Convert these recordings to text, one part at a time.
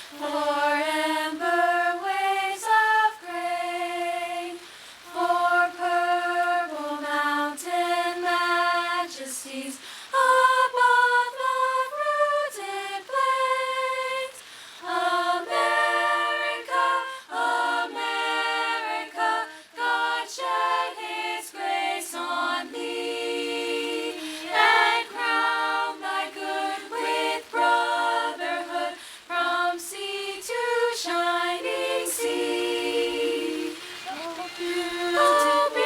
for amber waves of grain, for purple mountain majesties above the rooted plains. America, America, God shed His grace on thee, and crown thy good with brotherhood from sea to shining sea. Oh, beautiful,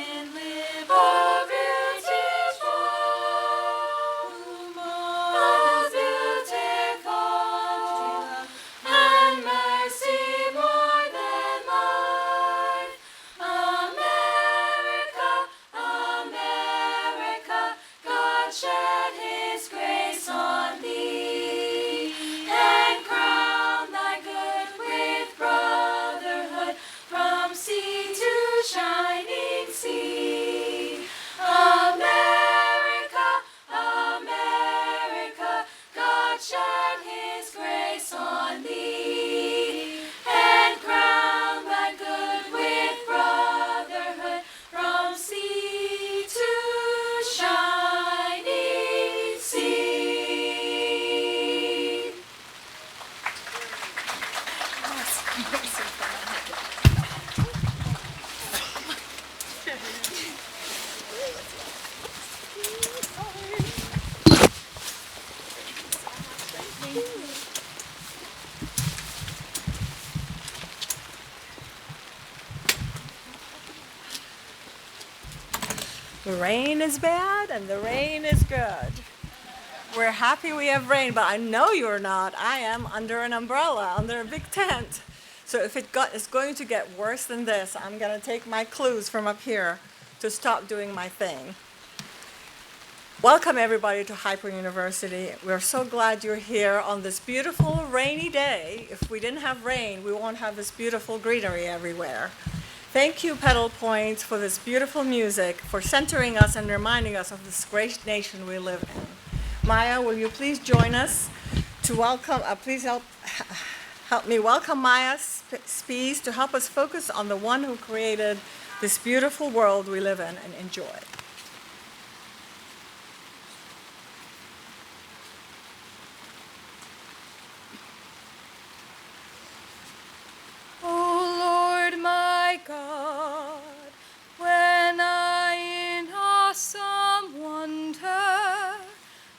in beautiful, and mercy more than life. America, America, God shed His grace on thee, and crown thy good with brotherhood from sea to shining sea. America, America, God shed His grace on thee, and crown thy good with brotherhood from sea to shining sea. The rain is bad and the rain is good. We're happy we have rain, but I know you're not. I am under an umbrella, under a big tent. So if it's going to get worse than this, I'm going to take my clues from up here to stop doing my thing. Welcome everybody to Hyper University. We're so glad you're here on this beautiful rainy day. If we didn't have rain, we won't have this beautiful greenery everywhere. Thank you, Pedal Point, for this beautiful music, for centering us and reminding us of this great nation we live in. Maya, will you please join us to welcome, please help me welcome Maya Spies to help us focus on the one who created this beautiful world we live in and enjoy. God, when I in awesome wonder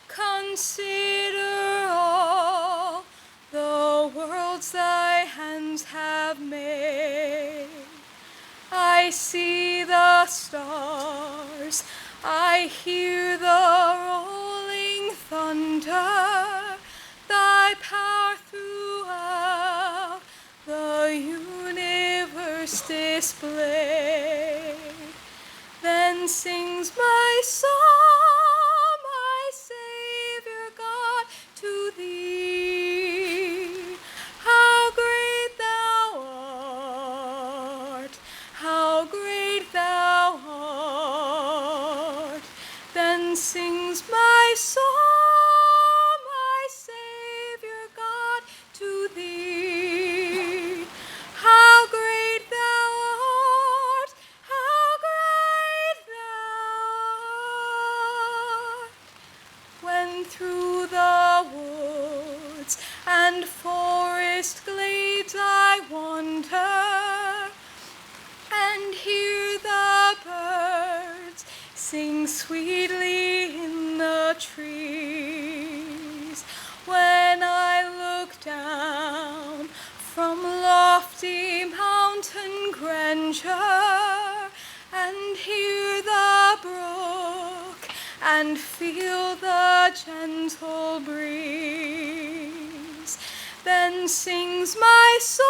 consider all the worlds thy hands have made, I see the stars, I hear the rolling thunder, thy power throughout the universe displayed. Then sings my soul, my Savior God, to thee. How great thou art, how great thou art. Then sings my soul, my Savior God, to thee. How great thou art, how great thou art. When through the woods and forest glades I wander and hear the birds sing sweetly in the trees, when I look down from lofty mountain grandeur and hear the brook and feel the gentle breeze, then sings my soul,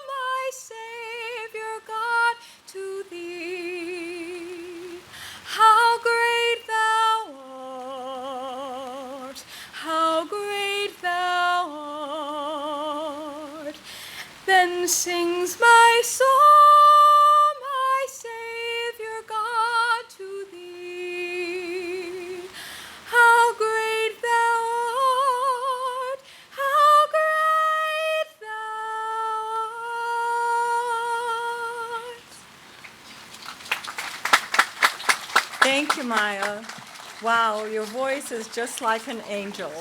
my Savior God, to thee. How great thou art, how great thou art. Then sings my soul, my Savior God, to thee. How great thou Thank you, Maya. Wow, your voice is just like an angel.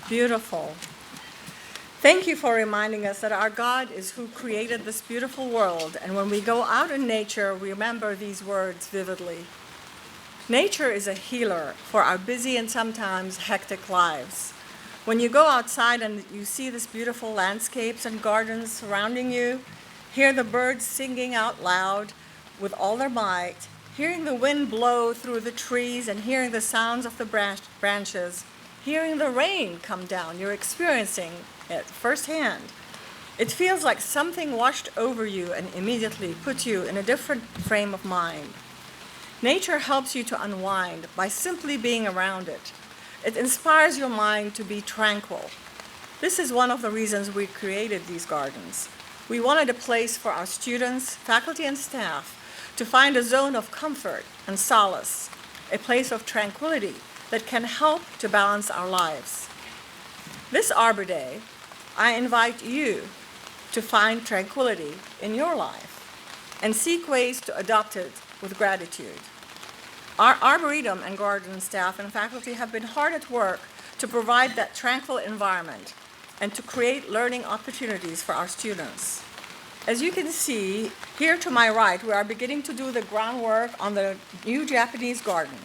Beautiful. Thank you for reminding us that our God is who created this beautiful world, and when we go out in nature, we remember these words vividly. Nature is a healer for our busy and sometimes hectic lives. When you go outside and you see this beautiful landscapes and gardens surrounding you, hear the birds singing out loud with all their might, hearing the wind blow through the trees and hearing the sounds of the branches, hearing the rain come down, you're experiencing it firsthand. It feels like something washed over you and immediately put you in a different frame of mind. Nature helps you to unwind by simply being around it. It inspires your mind to be tranquil. This is one of the reasons we created these gardens. We wanted a place for our students, faculty, and staff to find a zone of comfort and solace, a place of tranquility that can help to balance our lives. This Arbor Day, I invite you to find tranquility in your life and seek ways to adopt it with gratitude. Our Arboretum and garden staff and faculty have been hard at work to provide that tranquil environment and to create learning opportunities for our students. As you can see, here to my right, we are beginning to do the groundwork on the new Japanese garden.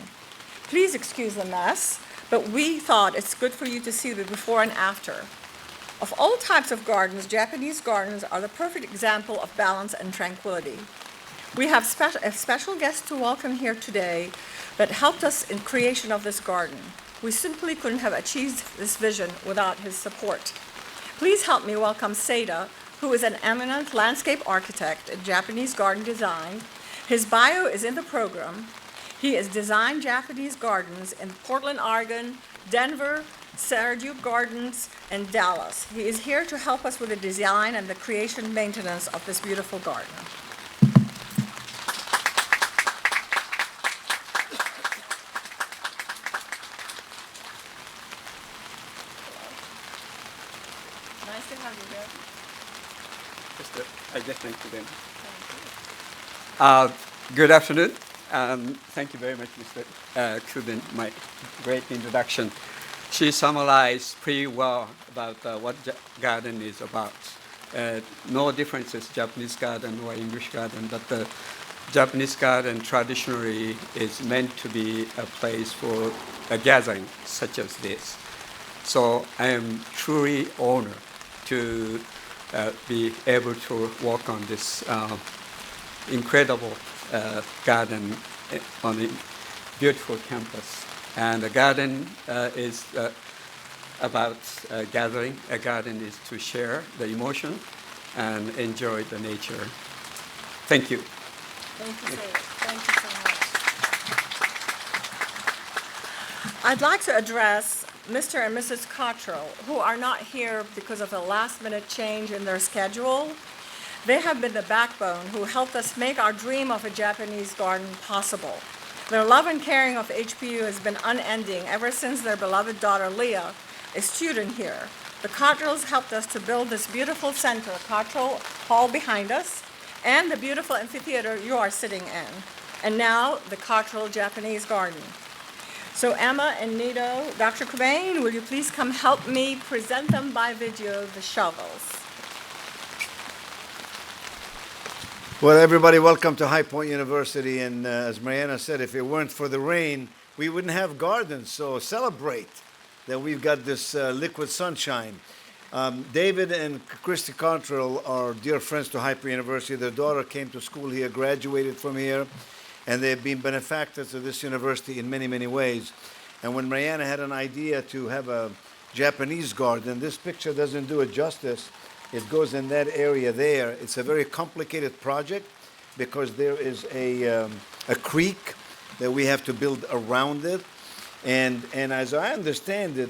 Please excuse the mess, but we thought it's good for you to see the before and after. Of all types of gardens, Japanese gardens are the perfect example of balance and tranquility. We have a special guest to welcome here today that helped us in creation of this garden. We simply couldn't have achieved this vision without his support. Please help me welcome Seda, who is an eminent landscape architect in Japanese garden design. His bio is in the program. He has designed Japanese gardens in Portland, Oregon, Denver, Sarajevo Gardens, and Dallas. He is here to help us with the design and the creation maintenance of this beautiful garden. Nice to have you here. I just thank you then. Good afternoon. Thank you very much, Mr. Kubin, my great introduction. She summarized pretty well about what garden is about. No differences, Japanese garden or English garden, but the Japanese garden traditionally is meant to be a place for a gathering such as this. So I am truly honored to be able to work on this incredible garden on a beautiful campus. And the garden is about gathering. A garden is to share the emotion and enjoy the nature. Thank you. Thank you so much. I'd like to address Mr. and Mrs. Cottrell, who are not here because of a last-minute change in their schedule. They have been the backbone who helped us make our dream of a Japanese garden possible. Their love and caring of HPU has been unending ever since their beloved daughter Leah, a student here. The Cottrells helped us to build this beautiful center, Cottrell Hall behind us, and the beautiful amphitheater you are sitting in, and now the Cottrell Japanese Garden. So Emma and Nito, Dr. Cobain, will you please come help me present them by video, the shovels. Well, everybody, welcome to High Point University. And as Mariana said, if it weren't for the rain, we wouldn't have gardens. So celebrate that we've got this liquid sunshine. David and Christy Cottrell are dear friends to High Point University. Their daughter came to school here, graduated from here, and they've been benefactors of this university in many, many ways. And when Mariana had an idea to have a Japanese garden, this picture doesn't do it justice. It goes in that area there. It's a very complicated project because there is a creek that we have to build around it. And as I understand it,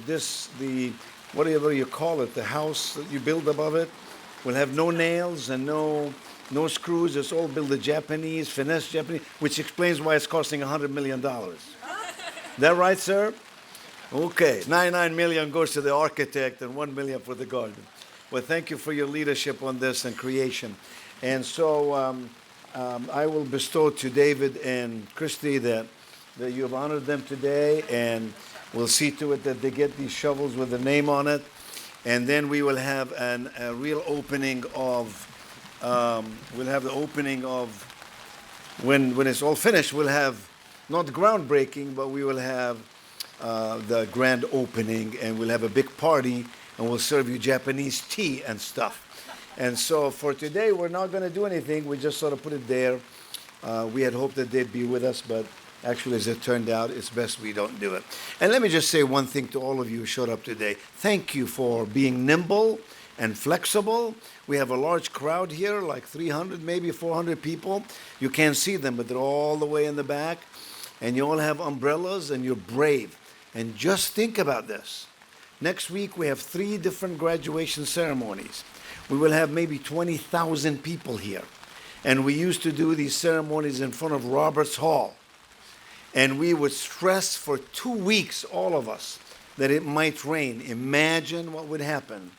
whatever you call it, the house that you build above it, will have no nails and no screws. It's all built the Japanese, finesse Japanese, which explains why it's costing $100 million. That right, sir? Okay, 99 million goes to the architect and 1 million for the garden. Well, thank you for your leadership on this and creation. And so I will bestow to David and Christy that that you have honored them today, and we'll see to it that they get these shovels with the name on it. And then we will have a real opening of, we'll have the opening of, when it's all finished, we'll have not groundbreaking, but we will have the grand opening, and we'll have a big party, and we'll serve you Japanese tea and stuff. And so for today, we're not going to do anything. We just sort of put it there. We had hoped that they'd be with us, but actually, as it turned out, it's best we don't do it. And let me just say one thing to all of you who showed up today. Thank you for being nimble and flexible. We have a large crowd here, like 300, maybe 400 people. You can't see them, but they're all the way in the back. And you all have umbrellas, and you're brave. And just think about this. Next week, we have 3 different graduation ceremonies. We will have maybe 20,000 people here. And we used to do these ceremonies in front of Roberts Hall. And we would stress for 2 weeks, all of us, that it might rain. Imagine what would happen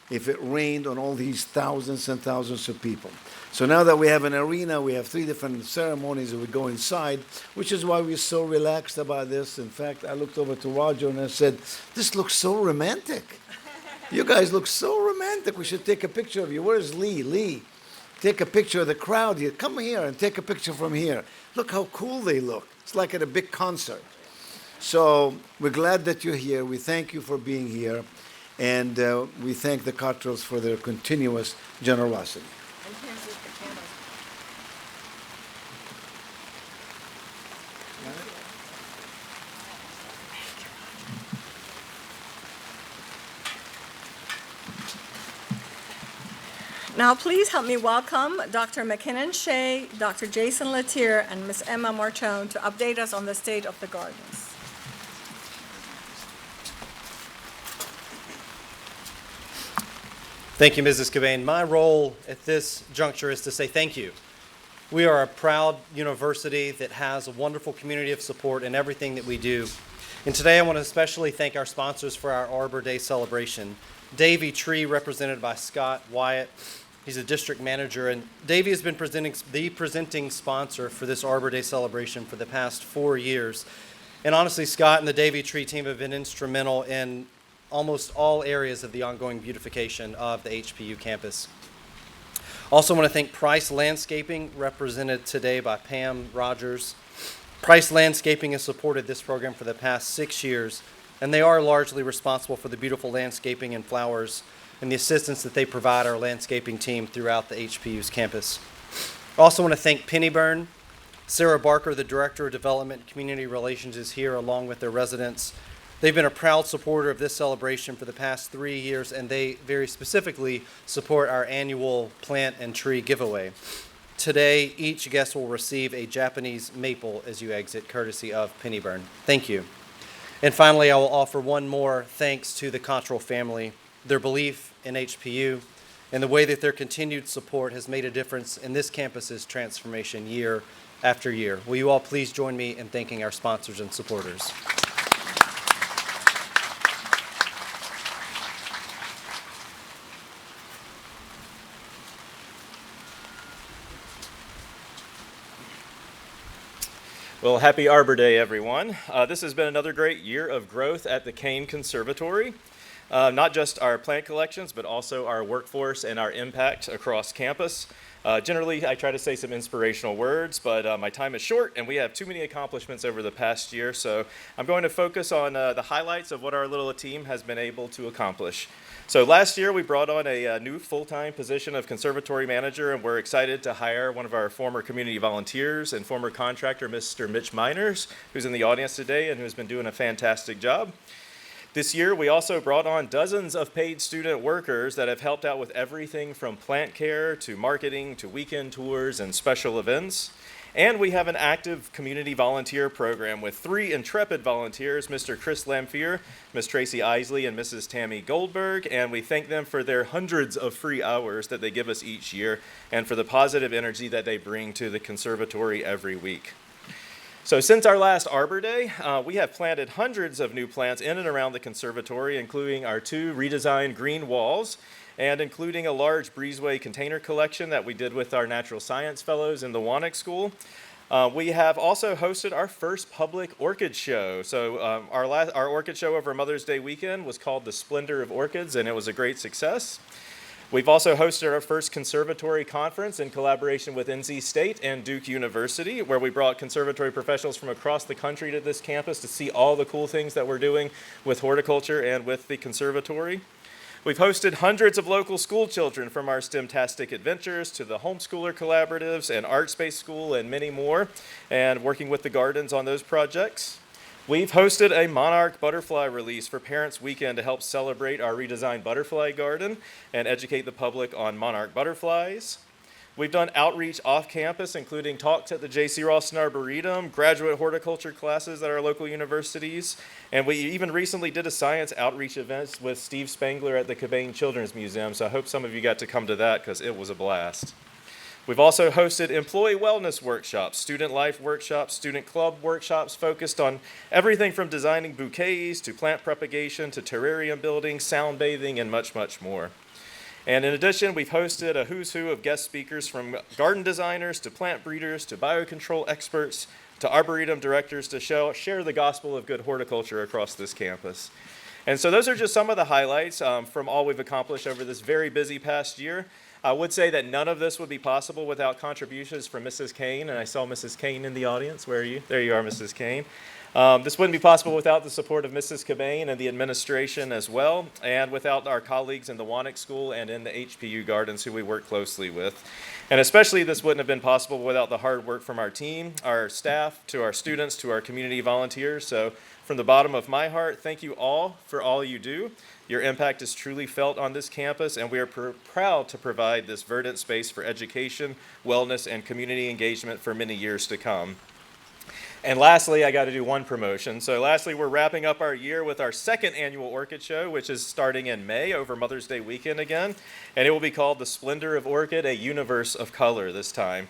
if it rained on all these thousands and thousands of people. So now that we have an arena, we have 3 different ceremonies that we go inside, which is why we're so relaxed about this. In fact, I looked over to Roger and I said, "This looks so romantic. You guys look so romantic. We should take a picture of you." Where's Lee? Lee, take a picture of the crowd here. Come here and take a picture from here. Look how cool they look. It's like at a big concert. So we're glad that you're here. We thank you for being here. And we thank the Cottrells for their continuous generosity. Now, please help me welcome Dr. McKinnon Shea, Dr. Jason Latier, and Ms. Emma Marchone to update us on the state of the gardens. Thank you, Mrs. Cobain. My role at this juncture is to say thank you. We are a proud university that has a wonderful community of support in everything that we do. And today I want to especially thank our sponsors for our Arbor Day celebration. Davey Tree, represented by Scott Wyatt. He's a district manager, and Davey has been the presenting sponsor for this Arbor Day celebration for the past 4 years. And honestly, Scott and the Davey Tree team have been instrumental in almost all areas of the ongoing beautification of the HPU campus. Also want to thank Price Landscaping, represented today by Pam Rogers. Price Landscaping has supported this program for the past 6 years, and they are largely responsible for the beautiful landscaping and flowers and the assistance that they provide our landscaping team throughout the HPU's campus. I also want to thank Pennyburn. Sarah Barker, the Director of Development and Community Relations, is here along with their residents. They've been a proud supporter of this celebration for the past 3 years, and they very specifically support our annual plant and tree giveaway. Today, each guest will receive a Japanese maple as you exit, courtesy of Pennyburn. Thank you. And finally, I will offer one more thanks to the Cottrell family. Their belief in HPU and the way that their continued support has made a difference in this campus's transformation year after year. Will you all please join me in thanking our sponsors and supporters? Well, happy Arbor Day, everyone. This has been another great year of growth at the Kane Conservatory. Not just our plant collections, but also our workforce and our impact across campus. Generally, I try to say some inspirational words, but my time is short, and we have too many accomplishments over the past year, so I'm going to focus on the highlights of what our little team has been able to accomplish. So last year, we brought on a new full-time position of conservatory manager, and we're excited to hire one of our former community volunteers and former contractor, Mr. Mitch Miners, who's in the audience today and who's been doing a fantastic job. This year, we also brought on dozens of paid student workers that have helped out with everything from plant care to marketing to weekend tours and special events. And we have an active community volunteer program with 3 intrepid volunteers, Mr. Chris Lamphere, Ms. Tracy Isley, and Mrs. Tammy Goldberg. And we thank them for their hundreds of free hours that they give us each year and for the positive energy that they bring to the conservatory every week. So since our last Arbor Day, we have planted hundreds of new plants in and around the conservatory, including our 2 redesigned green walls, and including a large breezeway container collection that we did with our natural science fellows in the Wannock School. We have also hosted our first public orchid show. So our orchid show over Mother's Day weekend was called The Splendor of Orchids, and it was a great success. We've also hosted our first conservatory conference in collaboration with NC State and Duke University, where we brought conservatory professionals from across the country to this campus to see all the cool things that we're doing with horticulture and with the conservatory. We've hosted hundreds of local school children, from our STEMtastic adventures to the homeschooler collaboratives and Art Space School and many more, and working with the gardens on those projects. We've hosted a monarch butterfly release for Parents Weekend to help celebrate our redesigned butterfly garden and educate the public on monarch butterflies. We've done outreach off campus, including talks at the J.C. Raulston Arboretum, graduate horticulture classes at our local universities, and we even recently did a science outreach event with Steve Spangler at the Cabane Children's Museum, so I hope some of you got to come to that because it was a blast. We've also hosted employee wellness workshops, student life workshops, student club workshops focused on everything from designing bouquets to plant propagation to terrarium building, sound bathing, and much, much more. And in addition, we've hosted a who's who of guest speakers, from garden designers to plant breeders to biocontrol experts to arboretum directors to share the gospel of good horticulture across this campus. And so those are just some of the highlights from all we've accomplished over this very busy past year. I would say that none of this would be possible without contributions from Mrs. Kane, and I saw Mrs. Kane in the audience. Where are you? There you are, Mrs. Kane. This wouldn't be possible without the support of Mrs. Cabane and the administration as well, and without our colleagues in the Wannock School and in the HPU Gardens, who we work closely with. And especially this wouldn't have been possible without the hard work from our team, our staff, to our students, to our community volunteers. So from the bottom of my heart, thank you all for all you do. Your impact is truly felt on this campus, and we are proud to provide this verdant space for education, wellness, and community engagement for many years to come. And lastly, I got to do one promotion. So lastly, we're wrapping up our year with our second annual Orchid Show, which is starting in May over Mother's Day weekend again. And it will be called The Splendor of Orchid, a Universe of Color this time.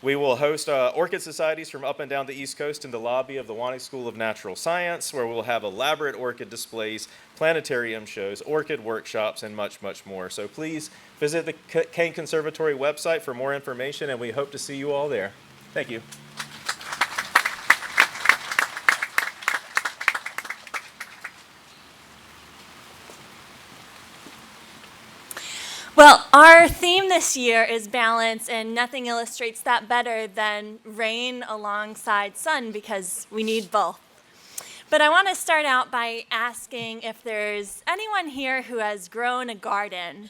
We will host orchid societies from up and down the East Coast in the lobby of the Wannock School of Natural Science, where we'll have elaborate orchid displays, planetarium shows, orchid workshops, and much, much more. So please visit the Kane Conservatory website for more information, and we hope to see you all there. Thank you. Well, our theme this year is balance, and nothing illustrates that better than rain alongside sun, because we need both. But I want to start out by asking if there's anyone here who has grown a garden.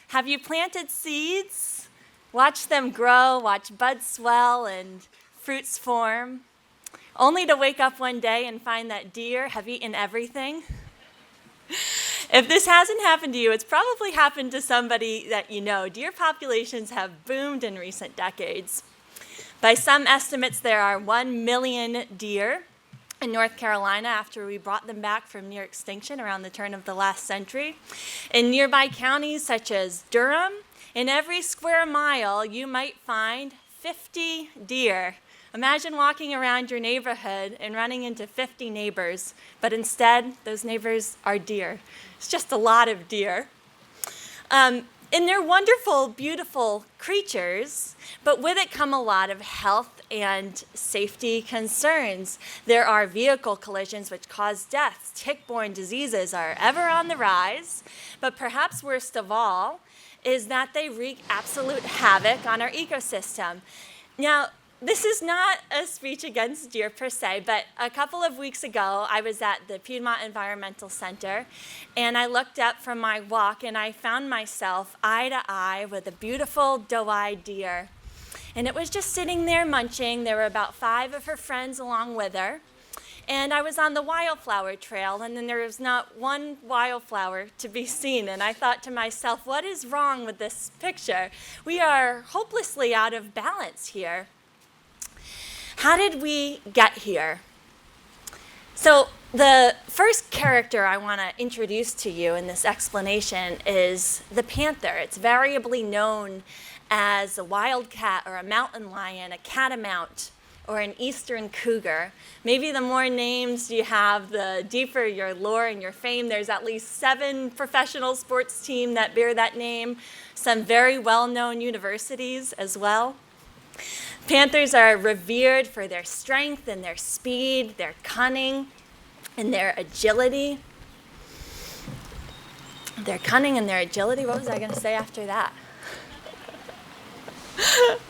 Have you planted seeds? Watched them grow, watch buds swell and fruits form, only to wake up one day and find that deer have eaten everything? If this hasn't happened to you, it's probably happened to somebody that you know. Deer populations have boomed in recent decades. By some estimates, there are 1 million deer in North Carolina after we brought them back from near extinction around the turn of the last century. In nearby counties such as Durham, in every square mile, you might find 50 deer. Imagine walking around your neighborhood and running into 50 neighbors, but instead, those neighbors are deer. It's just a lot of deer. And they're wonderful, beautiful creatures, but with it come a lot of health and safety concerns. There are vehicle collisions which cause deaths. Tick-borne diseases are ever on the rise, but perhaps worst of all is that they wreak absolute havoc on our ecosystem. Now, this is not a speech against deer per se, but a couple of weeks ago, I was at the Piedmont Environmental Center, and I looked up from my walk, and I found myself eye to eye with a beautiful doe-eyed deer. And it was just sitting there munching. There were about 5 of her friends along with her. And I was on the wildflower trail, and then there was not one wildflower to be seen. And I thought to myself, what is wrong with this picture? We are hopelessly out of balance here. How did we get here? So the first character I want to introduce to you in this explanation is the panther. It's variably known as a wildcat or a mountain lion, a catamount, or an eastern cougar. Maybe the more names you have, the deeper your lore and your fame. There's at least 7 professional sports teams that bear that name, some very well-known universities as well. Panthers are revered for their strength and their speed, their cunning, and their agility. Their cunning and their agility. What was I going to say after that?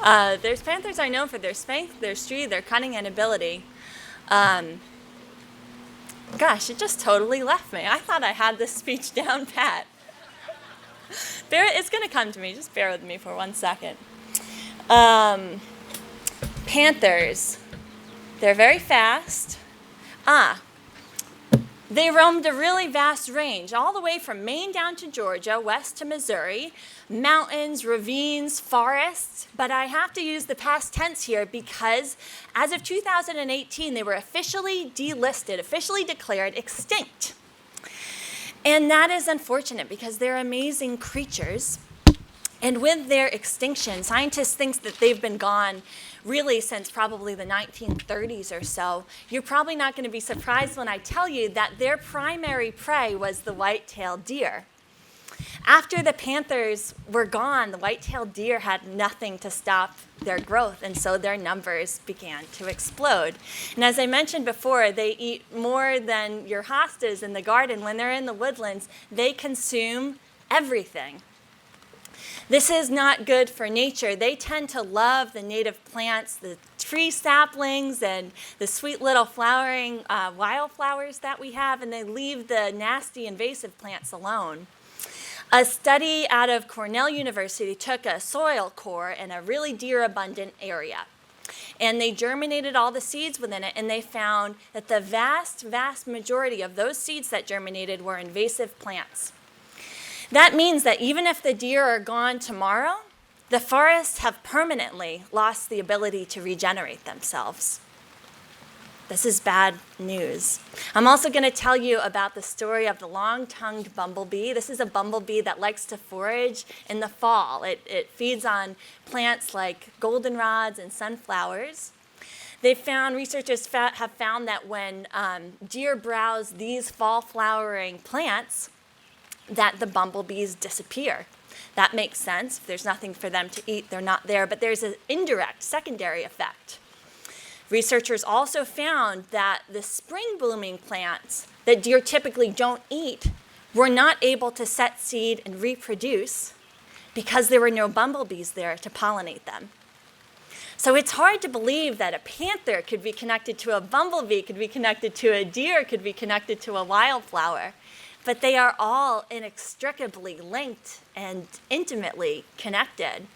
Panthers are known for their strength, their speed, their cunning, and ability. Gosh, it just totally left me. I thought I had this speech down pat. It's going to come to me. Just bear with me for 1 second. Panthers, they're very fast. They roamed a really vast range, all the way from Maine down to Georgia, west to Missouri, mountains, ravines, forests. But I have to use the past tense here because as of 2018, they were officially delisted, officially declared extinct. And that is unfortunate because they're amazing creatures. And with their extinction, scientists think that they've been gone really since probably the 1930s or so. You're probably not going to be surprised when I tell you that their primary prey was the white-tailed deer. After the panthers were gone, the white-tailed deer had nothing to stop their growth, and so their numbers began to explode. And as I mentioned before, they eat more than your hostas in the garden. When they're in the woodlands, they consume everything. This is not good for nature. They tend to love the native plants, the tree saplings, and the sweet little flowering wildflowers that we have, and they leave the nasty invasive plants alone. A study out of Cornell University took a soil core in a really deer-abundant area, and they germinated all the seeds within it, and they found that the vast, vast majority of those seeds that germinated were invasive plants. That means that even if the deer are gone tomorrow, the forests have permanently lost the ability to regenerate themselves. This is bad news. I'm also going to tell you about the story of the long-tongued bumblebee. This is a bumblebee that likes to forage in the fall. It feeds on plants like goldenrods and sunflowers. Researchers have found that when deer browse these fall-flowering plants, that the bumblebees disappear. That makes sense. If there's nothing for them to eat, they're not there. But there's an indirect secondary effect. Researchers also found that the spring blooming plants that deer typically don't eat were not able to set seed and reproduce because there were no bumblebees there to pollinate them. So it's hard to believe that a panther could be connected to a bumblebee, could be connected to a deer, could be connected to a wildflower. But they are all inextricably linked and intimately connected.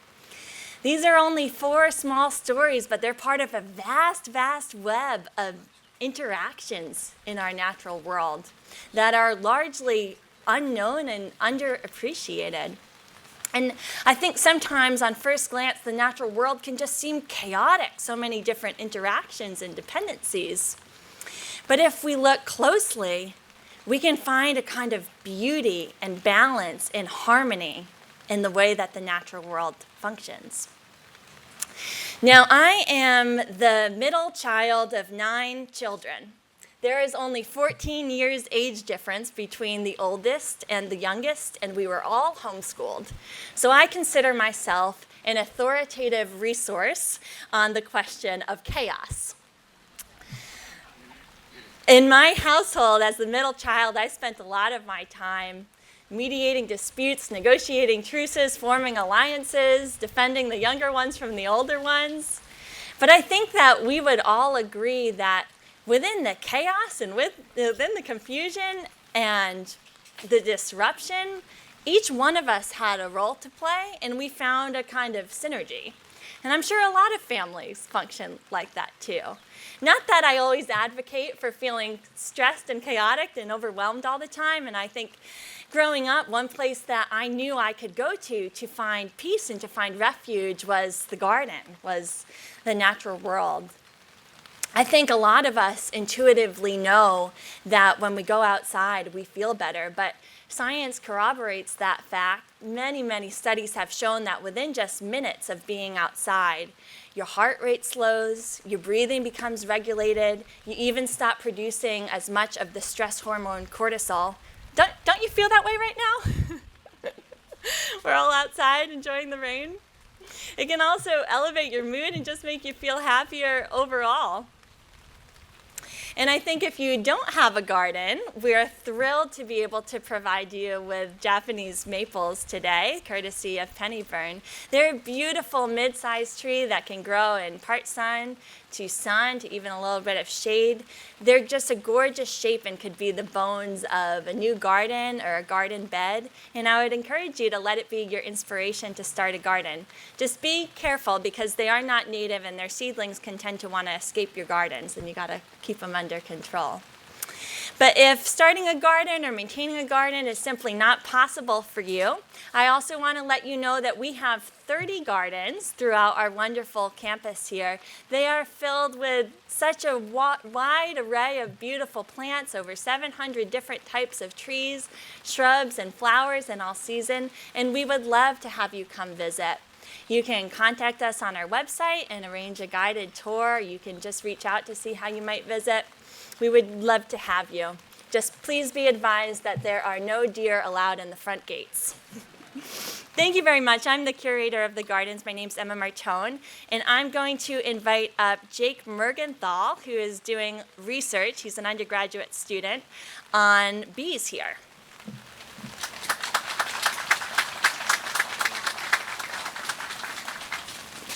These are only 4 small stories, but they're part of a vast, vast web of interactions in our natural world that are largely unknown and underappreciated. And I think sometimes on first glance, the natural world can just seem chaotic, so many different interactions and dependencies. But if we look closely, we can find a kind of beauty and balance and harmony in the way that the natural world functions. Now, I am the middle child of 9 children. There is only 14 years age difference between the oldest and the youngest, and we were all homeschooled. So I consider myself an authoritative resource on the question of chaos. In my household, as the middle child, I spent a lot of my time mediating disputes, negotiating truces, forming alliances, defending the younger ones from the older ones. But I think that we would all agree that within the chaos and within the confusion and the disruption, each one of us had a role to play, and we found a kind of synergy. And I'm sure a lot of families function like that too. Not that I always advocate for feeling stressed and chaotic and overwhelmed all the time. And I think growing up, one place that I knew I could go to find peace and to find refuge was the garden, was the natural world. I think a lot of us intuitively know that when we go outside, we feel better. But science corroborates that fact. Many, many studies have shown that within just minutes of being outside, your heart rate slows, your breathing becomes regulated, you even stop producing as much of the stress hormone cortisol. Don't you feel that way right now? We're all outside enjoying the rain. It can also elevate your mood and just make you feel happier overall. And I think if you don't have a garden, we're thrilled to be able to provide you with Japanese maples today, courtesy of Pennyburn. They're a beautiful mid-sized tree that can grow in part sun to even a little bit of shade. They're just a gorgeous shape and could be the bones of a new garden or a garden bed. And I would encourage you to let it be your inspiration to start a garden. Just be careful because they are not native and their seedlings can tend to want to escape your gardens, and you got to keep them under control. But if starting a garden or maintaining a garden is simply not possible for you, I also want to let you know that we have 30 gardens throughout our wonderful campus here. They are filled with such a wide array of beautiful plants, over 700 different types of trees, shrubs, and flowers in all season, and we would love to have you come visit. You can contact us on our website and arrange a guided tour. You can just reach out to see how you might visit. We would love to have you. Just please be advised that there are no deer allowed in the front gates. Thank you very much. I'm the curator of the gardens. My name's Emma Martone, and I'm going to invite up Jake Mergenthal, who is doing research. He's an undergraduate student on bees here.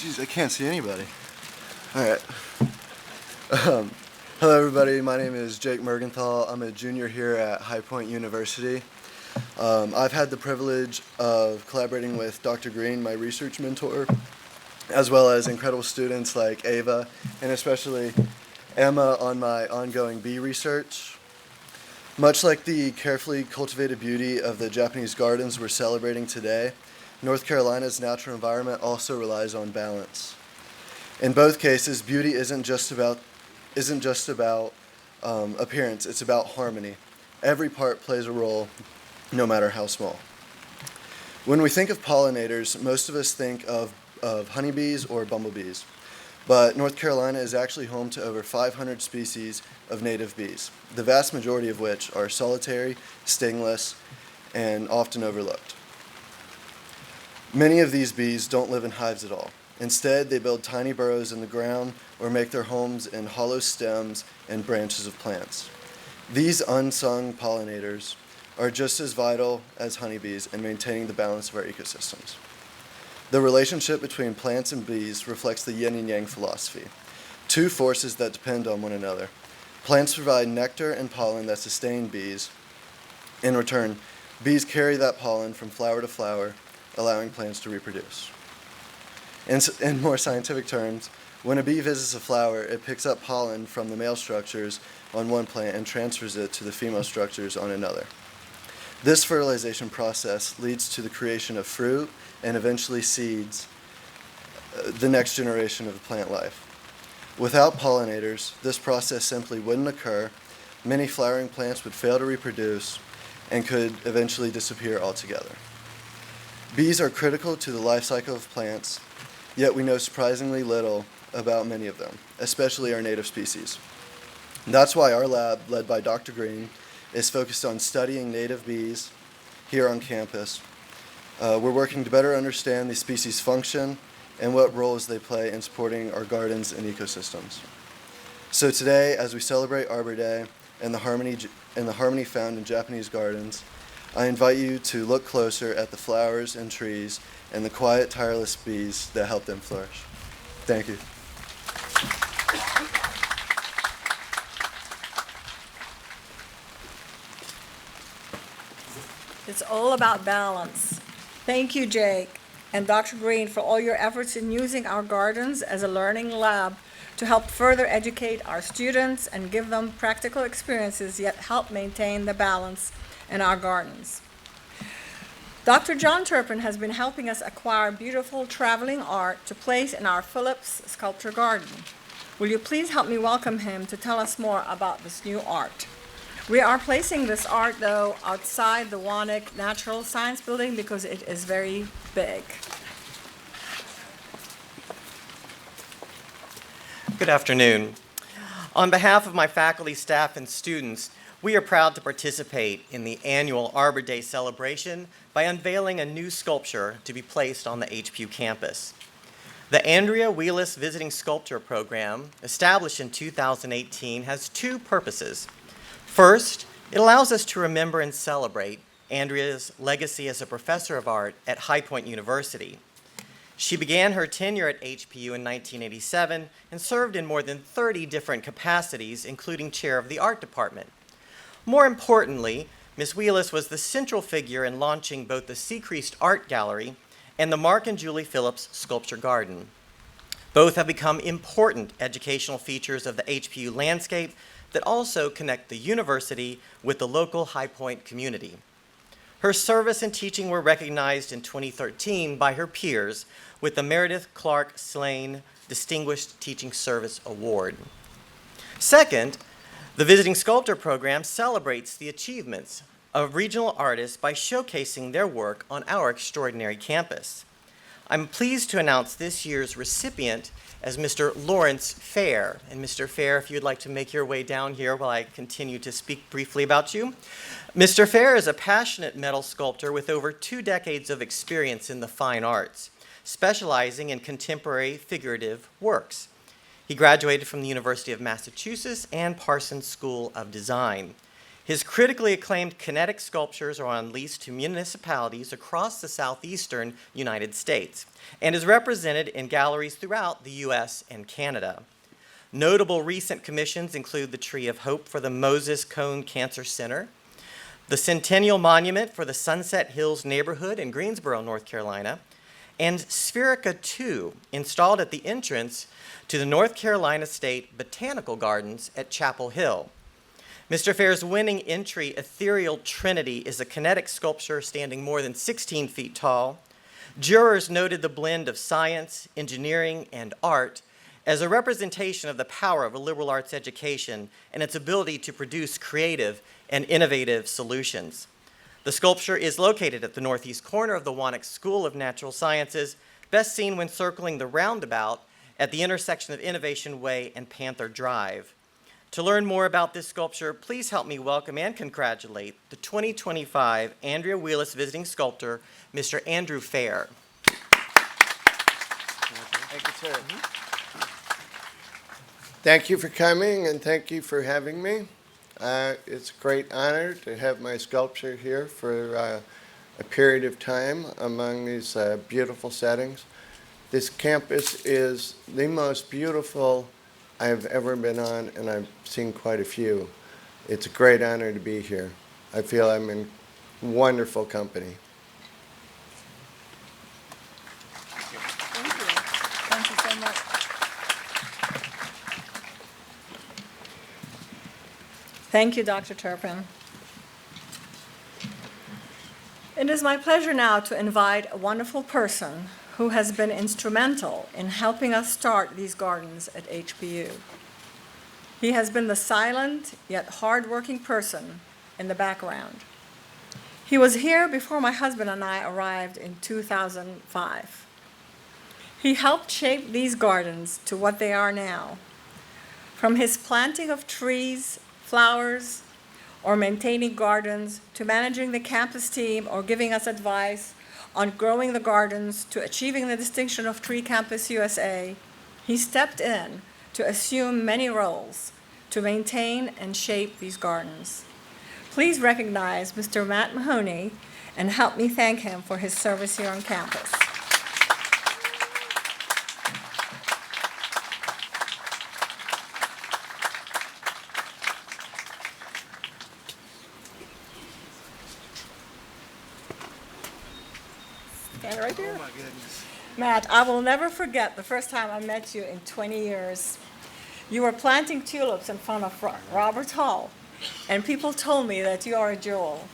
Jeez, I can't see anybody. All right. Hello, everybody. My name is Jake Mergenthal. I'm a junior here at High Point University. I've had the privilege of collaborating with Dr. Green, my research mentor, as well as incredible students like Ava, and especially Emma on my ongoing bee research. Much like the carefully cultivated beauty of the Japanese gardens we're celebrating today, North Carolina's natural environment also relies on balance. In both cases, beauty isn't just about appearance, it's about harmony. Every part plays a role, no matter how small. When we think of pollinators, most of us think of honeybees or bumblebees, but North Carolina is actually home to over 500 species of native bees, the vast majority of which are solitary, stingless, and often overlooked. Many of these bees don't live in hives at all. Instead, they build tiny burrows in the ground or make their homes in hollow stems and branches of plants. These unsung pollinators are just as vital as honeybees in maintaining the balance of our ecosystems. The relationship between plants and bees reflects the yin and yang philosophy, two forces that depend on one another. Plants provide nectar and pollen that sustain bees. In return, bees carry that pollen from flower to flower, allowing plants to reproduce. In more scientific terms, when a bee visits a flower, it picks up pollen from the male structures on one plant and transfers it to the female structures on another. This fertilization process leads to the creation of fruit and eventually seeds, the next generation of plant life. Without pollinators, this process simply wouldn't occur. Many flowering plants would fail to reproduce and could eventually disappear altogether. Bees are critical to the life cycle of plants, yet we know surprisingly little about many of them, especially our native species. That's why our lab, led by Dr. Green, is focused on studying native bees here on campus. We're working to better understand these species' function and what roles they play in supporting our gardens and ecosystems. So today, as we celebrate Arbor Day and the harmony found in Japanese gardens, I invite you to look closer at the flowers and trees and the quiet, tireless bees that help them flourish. Thank you. It's all about balance. Thank you, Jake and Dr. Green, for all your efforts in using our gardens as a learning lab to help further educate our students and give them practical experiences, yet help maintain the balance in our gardens. Dr. John Turpin has been helping us acquire beautiful traveling art to place in our Phillips Sculpture Garden. Will you please help me welcome him to tell us more about this new art? We are placing this art, though, outside the Wanek Natural Science Building because it is very big. Good afternoon. On behalf of my faculty, staff, and students, We are proud to participate in the annual Arbor Day Celebration by unveiling a new sculpture to be placed on the HPU campus. The Andrea Wheelis Visiting Sculpture Program, established in 2018, has two purposes. First, it allows us to remember and celebrate Andrea's legacy as a professor of art at High Point University. She began her tenure at HPU in 1987 and served in more than 30 different capacities, including chair of the art department. More importantly, Ms. Wheelis was the central figure in launching both the Secreast Art Gallery and the Mark and Julie Phillips Sculpture Garden. Both have become important educational features of the HPU landscape that also connect the university with the local High Point community. Her service and teaching were recognized in 2013 by her peers with the Meredith Clark Slane Distinguished Teaching Service Award. Second, the Visiting Sculptor Program celebrates the achievements of regional artists by showcasing their work on our extraordinary campus. I'm pleased to announce this year's recipient as Mr. Lawrence Fair. And Mr. Fair, if you'd like to make your way down here while I continue to speak briefly about you. Mr. Fair is a passionate metal sculptor with over 2 decades of experience in the fine arts, specializing in contemporary figurative works. He graduated from the University of Massachusetts and Parsons School of Design. His critically acclaimed kinetic sculptures are on lease to municipalities across the southeastern United States and is represented in galleries throughout the U.S. and Canada. Notable recent commissions include the Tree of Hope for the Moses Cone Cancer Center, the Centennial Monument for the Sunset Hills neighborhood in Greensboro, North Carolina, and Spherica 2, installed at the entrance to the North Carolina State Botanical Gardens at Chapel Hill. Mr. Fair's winning entry, Ethereal Trinity, is a kinetic sculpture standing more than 16 feet tall. Jurors noted the blend of science, engineering, and art as a representation of the power of a liberal arts education and its ability to produce creative and innovative solutions. The sculpture is located at the northeast corner of the Wannock School of Natural Sciences, best seen when circling the roundabout at the intersection of Innovation Way and Panther Drive. To learn more about this sculpture, please help me welcome and congratulate the 2025 Andrea Wheelis Visiting Sculptor, Mr. Andrew Fair. Thank you, sir. Thank you for coming and thank you for having me. It's a great honor to have my sculpture here for a period of time among these beautiful settings. This campus is the most beautiful I've ever been on, and I've seen quite a few. It's a great honor to be here. I feel I'm in wonderful company. Thank you. Thank you so much. Thank you, Dr. Turpin. It is my pleasure now to invite a wonderful person who has been instrumental in helping us start these gardens at HPU. He has been the silent yet hardworking person in the background. He was here before my husband and I arrived in 2005. He helped shape these gardens to what they are now. From his planting of trees, flowers, or maintaining gardens, to managing the campus team or giving us advice on growing the gardens, to achieving the distinction of Tree Campus USA, he stepped in to assume many roles to maintain and shape these gardens. Please recognize Mr. Matt Mahoney and help me thank him for his service here on campus. Stand right there. Oh my goodness. Matt, I will never forget the first time I met you in 20 years. You were planting tulips in front of Roberts Hall, and people told me that you are a jewel,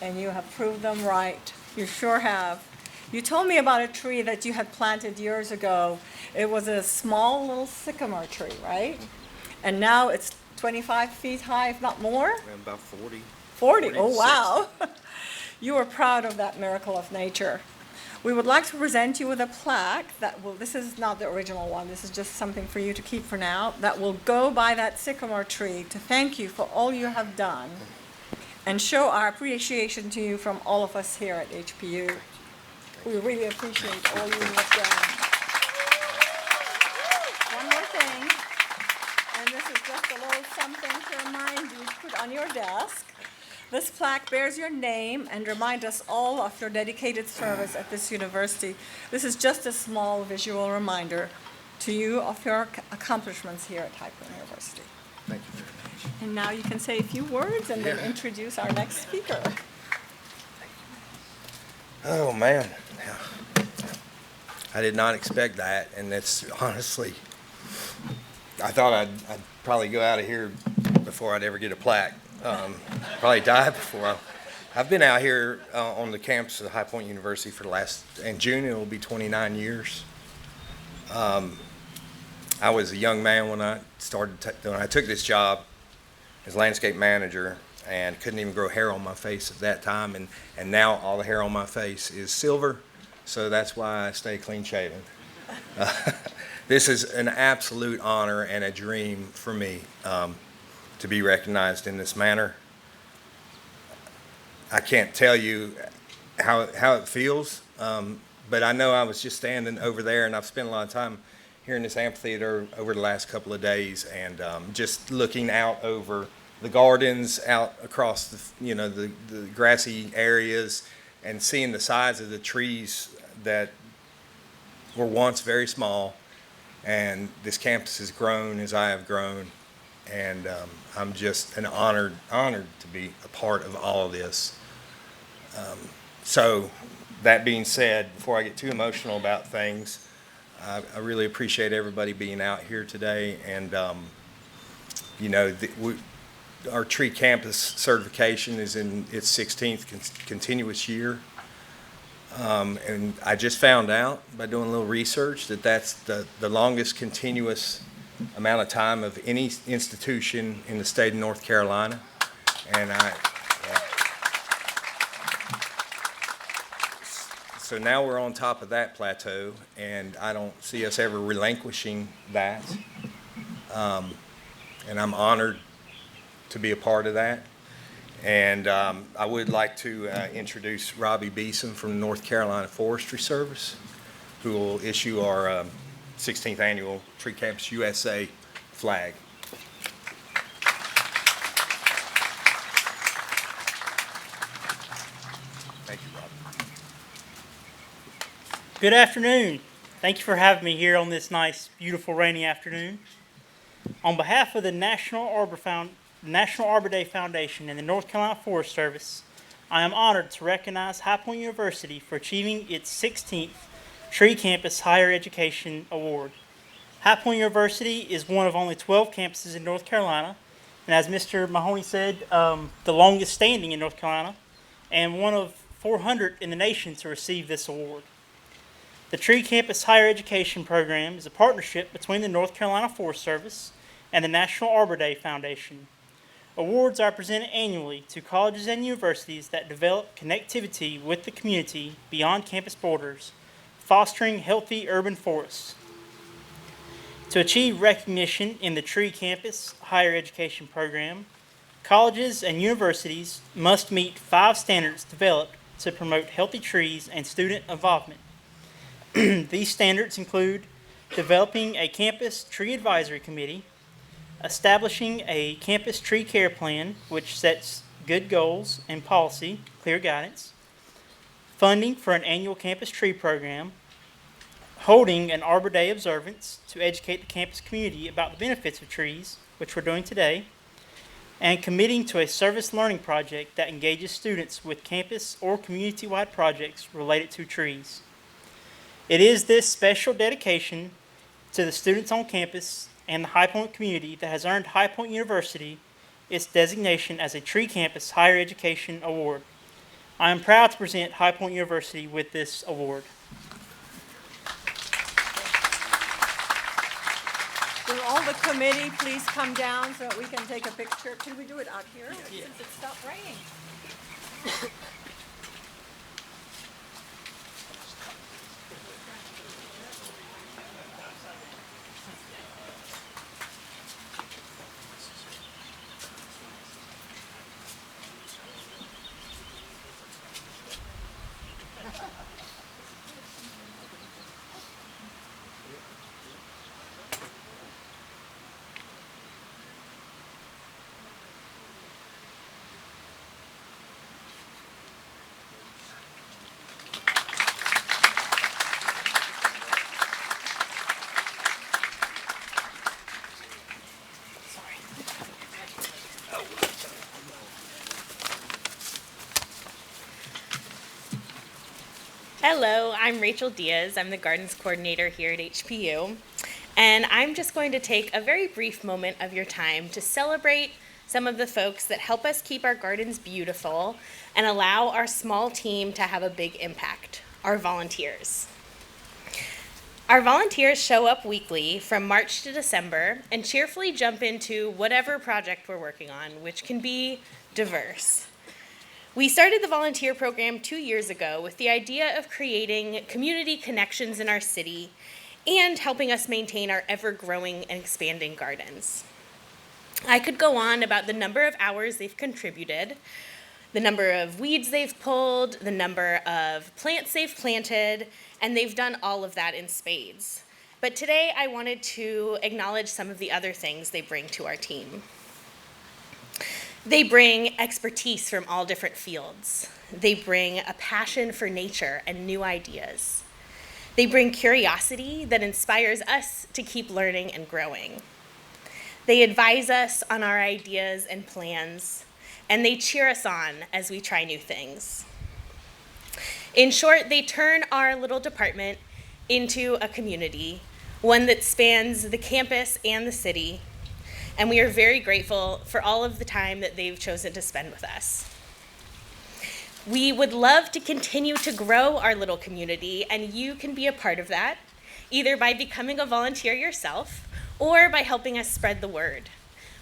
and you have proved them right. You sure have. You told me about a tree that you had planted years ago. It was a small little sycamore tree, right? And now it's 25 feet high, if not more? About 40. 40, oh wow. You were proud of that miracle of nature. We would like to present you with a plaque that will, this is not the original one, this is just something for you to keep for now, that will go by that sycamore tree to thank you for all you have done and show our appreciation to you from all of us here at HPU. We really appreciate all you have done. One more thing, and this is just a little something to remind you to put on your desk. This plaque bears your name and reminds us all of your dedicated service at this university. This is just a small visual reminder to you of your accomplishments here at High Point University. Thank you very much. And now you can say a few words and then introduce our next speaker. Oh, man. I did not expect that, and it's honestly, I thought I'd probably go out of here before I'd ever get a plaque. Probably die before I've been out here on the campus of High Point University for the last, in June it will be 29 years. I was a young man when I when I took this job as landscape manager, and couldn't even grow hair on my face at that time, and now all the hair on my face is silver, so that's why I stay clean shaven. This is an absolute honor and a dream for me to be recognized in this manner. I can't tell you how it feels, but I know I was just standing over there, and I've spent a lot of time here in this amphitheater over the last couple of days, and just looking out over the gardens, out across the grassy areas, and seeing the size of the trees that were once very small, and this campus has grown as I have grown, and I'm just honored to be a part of all of this. So that being said, before I get too emotional about things, I really appreciate everybody being out here today, and our tree campus certification is in its 16th continuous year. And I just found out by doing a little research that that's the longest continuous amount of time of any institution in the state of North Carolina. And so now we're on top of that plateau, and I don't see us ever relinquishing that. And I'm honored to be a part of that. And I would like to introduce Robbie Beeson from the North Carolina Forestry Service, who will issue our 16th annual Tree Campus USA flag. Thank you, Robbie. Good afternoon. Thank you for having me here on this nice, beautiful, rainy afternoon. On behalf of the National Arbor Day Foundation and the North Carolina Forest Service, I am honored to recognize High Point University for achieving its 16th Tree Campus Higher Education Award. High Point University is one of only 12 campuses in North Carolina, and as Mr. Mahoney said, the longest standing in North Carolina, and one of 400 in the nation to receive this award. The Tree Campus Higher Education Program is a partnership between the North Carolina Forest Service and the National Arbor Day Foundation. Awards are presented annually to colleges and universities that develop connectivity with the community beyond campus borders, fostering healthy urban forests. To achieve recognition in the Tree Campus Higher Education Program, colleges and universities must meet 5 standards developed to promote healthy trees and student involvement. These standards include developing a campus tree advisory committee, establishing a campus tree care plan, which sets good goals and policy, clear guidance, funding for an annual campus tree program, holding an Arbor Day observance to educate the campus community about the benefits of trees, which we're doing today, and committing to a service learning project that engages students with campus or community-wide projects related to trees. It is this special dedication to the students on campus and the High Point community that has earned High Point University its designation as a Tree Campus Higher Education Award. I am proud to present High Point University with this award. Will all the committee please come down so that we can take a picture? Can we do it out here since it stopped raining? Hello, I'm Rachel Diaz. I'm the Gardens Coordinator here at HPU. And I'm just going to take a very brief moment of your time to celebrate some of the folks that help us keep our gardens beautiful and allow our small team to have a big impact, our volunteers. Our volunteers show up weekly from March to December and cheerfully jump into whatever project we're working on, which can be diverse. We started the volunteer program 2 years ago with the idea of creating community connections in our city and helping us maintain our ever-growing and expanding gardens. I could go on about the number of hours they've contributed, the number of weeds they've pulled, the number of plants they've planted, and they've done all of that in spades. But today I wanted to acknowledge some of the other things they bring to our team. They bring expertise from all different fields. They bring a passion for nature and new ideas. They bring curiosity that inspires us to keep learning and growing. They advise us on our ideas and plans, and they cheer us on as we try new things. In short, they turn our little department into a community, one that spans the campus and the city, and we are very grateful for all of the time that they've chosen to spend with us. We would love to continue to grow our little community, and you can be a part of that, either by becoming a volunteer yourself or by helping us spread the word.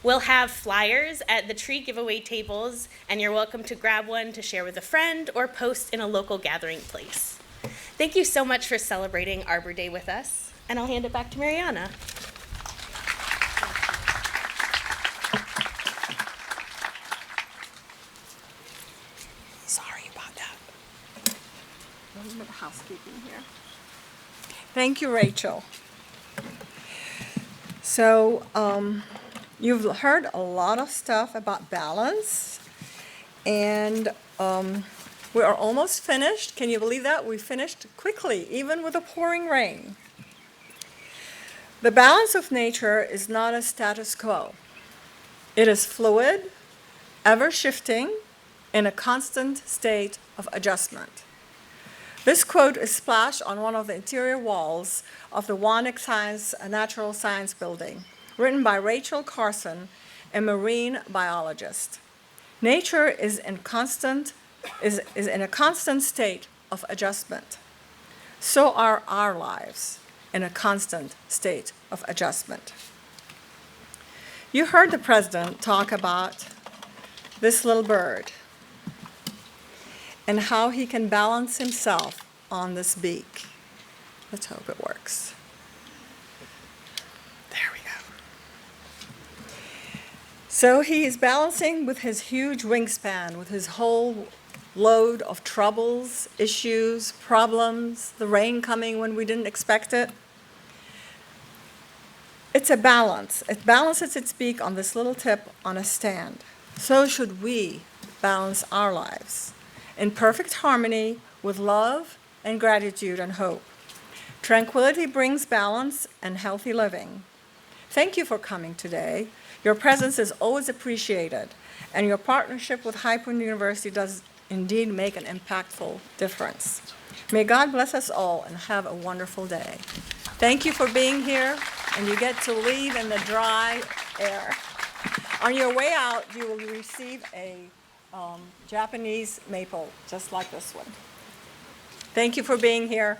We'll have flyers at the tree giveaway tables, and you're welcome to grab one to share with a friend or post in a local gathering place. Thank you so much for celebrating Arbor Day with us, and I'll hand it back to Mariana. Housekeeping here. Thank you, Rachel. So you've heard a lot of stuff about balance, and we are almost finished. Can you believe that? We finished quickly, even with the pouring rain. The balance of nature is not a status quo. It is fluid, ever-shifting, in a constant state of adjustment. This quote is splashed on one of the interior walls of the Wannick Natural Science Building, written by Rachel Carson, a marine biologist. Nature is in a constant state of adjustment. So are our lives in a constant state of adjustment. You heard the president talk about this little bird and how he can balance himself on this beak. Let's hope it works. There we go. So he is balancing with his huge wingspan, with his whole load of troubles, issues, problems, the rain coming when we didn't expect it. It's a balance. It balances its beak on this little tip on a stand. So should we balance our lives in perfect harmony with love and gratitude and hope. Tranquility brings balance and healthy living. Thank you for coming today. Your presence is always appreciated, and your partnership with High Point University does indeed make an impactful difference. May God bless us all and have a wonderful day. Thank you for being here, and you get to leave in the dry air. On your way out, you will receive a Japanese maple, just like this one. Thank you for being here.